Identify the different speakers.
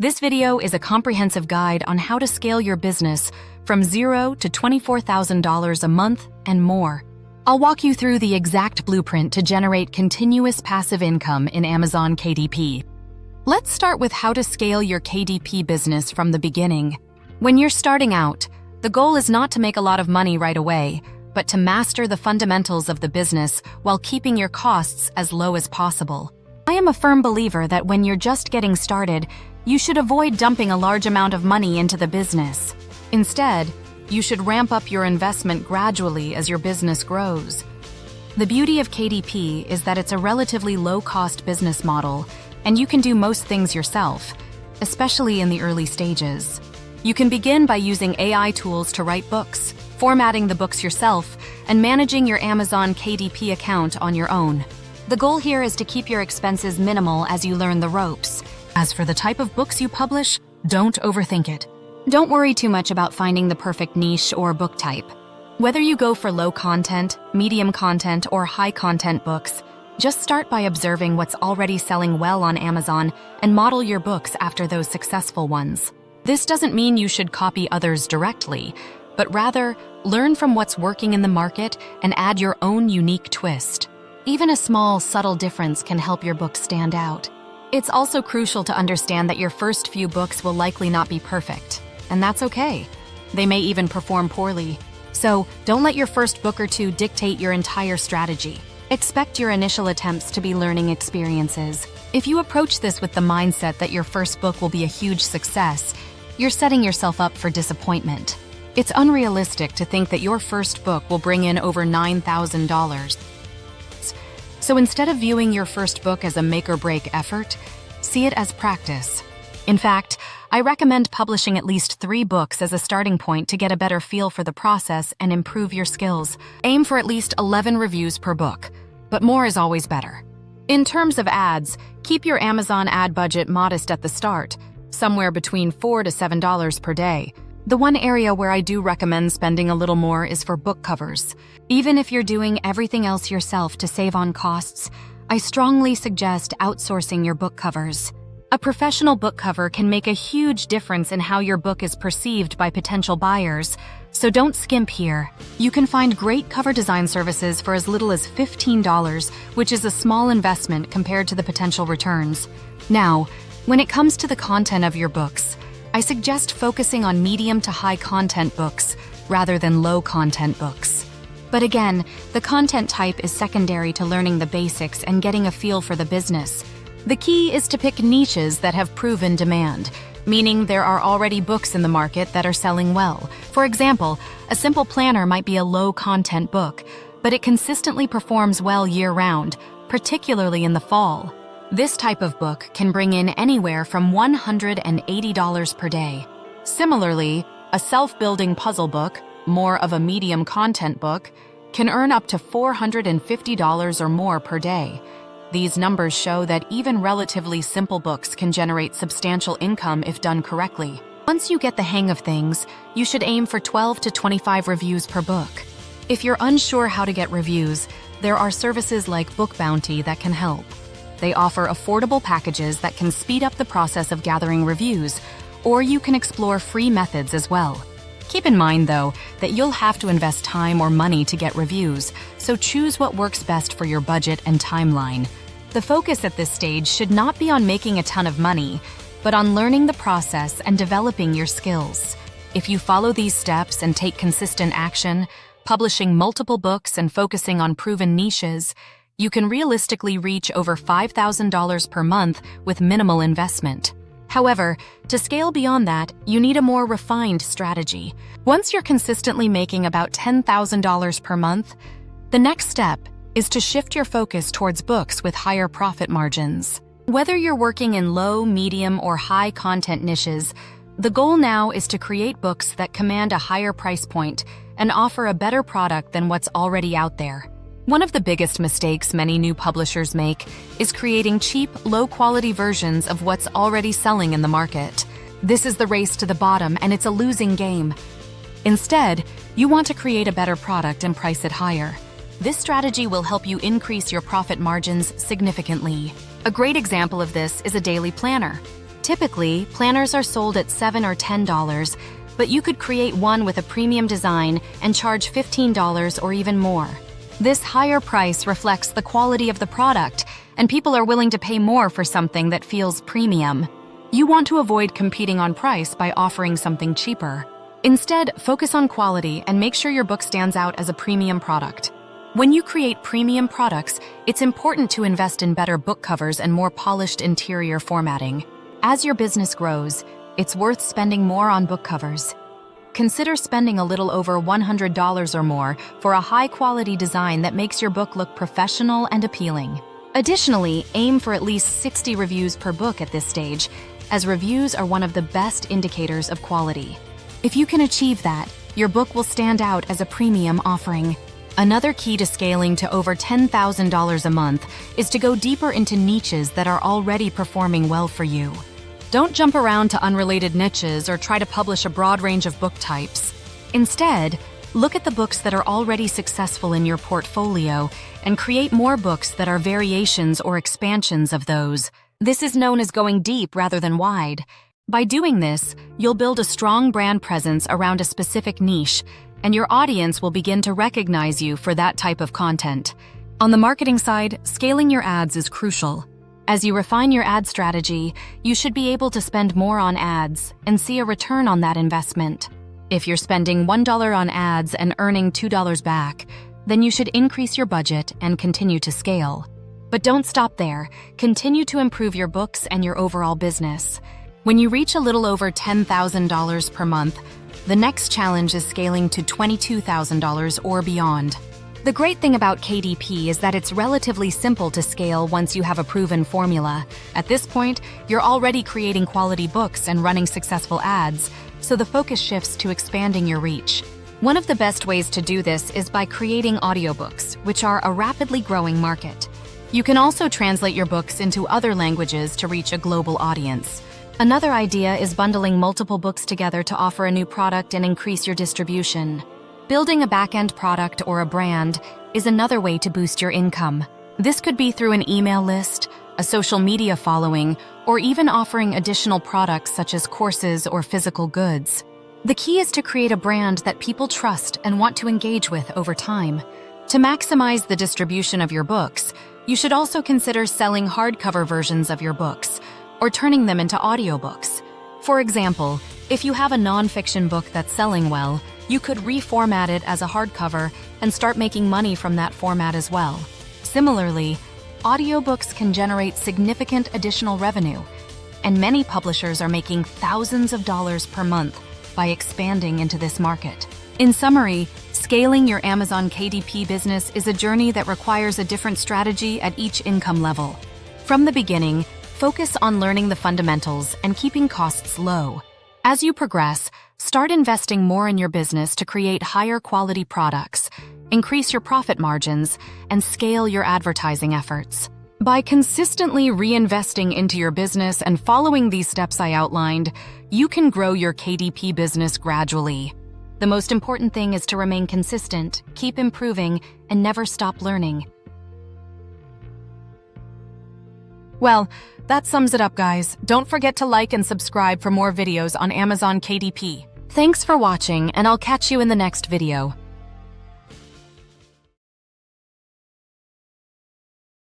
Speaker 1: This video is a comprehensive guide on how to scale your business from $0 to $24,000 a month and more. I'll walk you through the exact blueprint to generate continuous passive income in Amazon KDP. Let's start with how to scale your KDP business from the beginning. When you're starting out, the goal is not to make a lot of money right away, but to master the fundamentals of the business while keeping your costs as low as possible. I am a firm believer that when you're just getting started, you should avoid dumping a large amount of money into the business. Instead, you should ramp up your investment gradually as your business grows. The beauty of KDP is that it's a relatively low-cost business model, and you can do most things yourself, especially in the early stages. You can begin by using AI tools to write books, formatting the books yourself, and managing your Amazon KDP account on your own. The goal here is to keep your expenses minimal as you learn the ropes. As for the type of books you publish, don't overthink it. Don't worry too much about finding the perfect niche or book type. Whether you go for low content, medium content, or high content books, just start by observing what's already selling well on Amazon and model your books after those successful ones. This doesn't mean you should copy others directly, but rather learn from what's working in the market and add your own unique twist. Even a small, subtle difference can help your book stand out. It's also crucial to understand that your first few books will likely not be perfect, and that's okay. They may even perform poorly. So don't let your first book or two dictate your entire strategy. Expect your initial attempts to be learning experiences. If you approach this with the mindset that your first book will be a huge success, you're setting yourself up for disappointment. It's unrealistic to think that your first book will bring in over $9,000. So instead of viewing your first book as a make-or-break effort, see it as practice. In fact, I recommend publishing at least 3 books as a starting point to get a better feel for the process and improve your skills. Aim for at least 11 reviews per book, but more is always better. In terms of ads, keep your Amazon ad budget modest at the start, somewhere between $4 to $7 per day. The one area where I do recommend spending a little more is for book covers. Even if you're doing everything else yourself to save on costs, I strongly suggest outsourcing your book covers. A professional book cover can make a huge difference in how your book is perceived by potential buyers, so don't skimp here. You can find great cover design services for as little as $15, which is a small investment compared to the potential returns. Now, when it comes to the content of your books, I suggest focusing on medium to high content books rather than low content books. But again, the content type is secondary to learning the basics and getting a feel for the business. The key is to pick niches that have proven demand, meaning there are already books in the market that are selling well. For example, a simple planner might be a low-content book, but it consistently performs well year-round, particularly in the fall. This type of book can bring in anywhere from $180 per day. Similarly, a self-building puzzle book, more of a medium content book, can earn up to $450 or more per day. These numbers show that even relatively simple books can generate substantial income if done correctly. Once you get the hang of things, you should aim for 12 to 25 reviews per book. If you're unsure how to get reviews, there are services like Book Bounty that can help. They offer affordable packages that can speed up the process of gathering reviews, or you can explore free methods as well. Keep in mind, though, that you'll have to invest time or money to get reviews, so choose what works best for your budget and timeline. The focus at this stage should not be on making a ton of money, but on learning the process and developing your skills. If you follow these steps and take consistent action, publishing multiple books and focusing on proven niches, you can realistically reach over $5,000 per month with minimal investment. However, to scale beyond that, you need a more refined strategy. Once you're consistently making about $10,000 per month, the next step is to shift your focus towards books with higher profit margins. Whether you're working in low, medium, or high content niches, the goal now is to create books that command a higher price point and offer a better product than what's already out there. One of the biggest mistakes many new publishers make is creating cheap, low-quality versions of what's already selling in the market. This is the race to the bottom, and it's a losing game. Instead, you want to create a better product and price it higher. This strategy will help you increase your profit margins significantly. A great example of this is a daily planner. Typically, planners are sold at $7 or $10, but you could create one with a premium design and charge $15 or even more. This higher price reflects the quality of the product, and people are willing to pay more for something that feels premium. You want to avoid competing on price by offering something cheaper. Instead, focus on quality and make sure your book stands out as a premium product. When you create premium products, it's important to invest in better book covers and more polished interior formatting. As your business grows, it's worth spending more on book covers. Consider spending a little over $100 or more for a high-quality design that makes your book look professional and appealing. Additionally, aim for at least 60 reviews per book at this stage, as reviews are one of the best indicators of quality. If you can achieve that, your book will stand out as a premium offering. Another key to scaling to over $10,000 a month is to go deeper into niches that are already performing well for you. Don't jump around to unrelated niches or try to publish a broad range of book types. Instead, look at the books that are already successful in your portfolio and create more books that are variations or expansions of those. This is known as going deep rather than wide. By doing this, you'll build a strong brand presence around a specific niche, and your audience will begin to recognize you for that type of content. On the marketing side, scaling your ads is crucial. As you refine your ad strategy, you should be able to spend more on ads and see a return on that investment. If you're spending $1 on ads and earning $2 back, then you should increase your budget and continue to scale. But don't stop there. Continue to improve your books and your overall business. When you reach a little over $10,000 per month, the next challenge is scaling to $22,000 or beyond. The great thing about KDP is that it's relatively simple to scale once you have a proven formula. At this point, you're already creating quality books and running successful ads, so the focus shifts to expanding your reach. One of the best ways to do this is by creating audiobooks, which are a rapidly growing market. You can also translate your books into other languages to reach a global audience. Another idea is bundling multiple books together to offer a new product and increase your distribution. Building a back-end product or a brand is another way to boost your income. This could be through an email list, a social media following, or even offering additional products such as courses or physical goods. The key is to create a brand that people trust and want to engage with over time. To maximize the distribution of your books, you should also consider selling hardcover versions of your books, or turning them into audiobooks. For example, if you have a nonfiction book that's selling well, you could reformat it as a hardcover and start making money from that format as well. Similarly, audiobooks can generate significant additional revenue, and many publishers are making thousands of dollars per month by expanding into this market. In summary, scaling your Amazon KDP business is a journey that requires a different strategy at each income level. From the beginning, focus on learning the fundamentals and keeping costs low. As you progress, start investing more in your business to create higher quality products, increase your profit margins, and scale your advertising efforts. By consistently reinvesting into your business and following these steps I outlined, you can grow your KDP business gradually. The most important thing is to remain consistent, keep improving, and never stop learning. Well, that sums it up, guys. Don't forget to like and subscribe for more videos on Amazon KDP. Thanks for watching, and I'll catch you in the next video.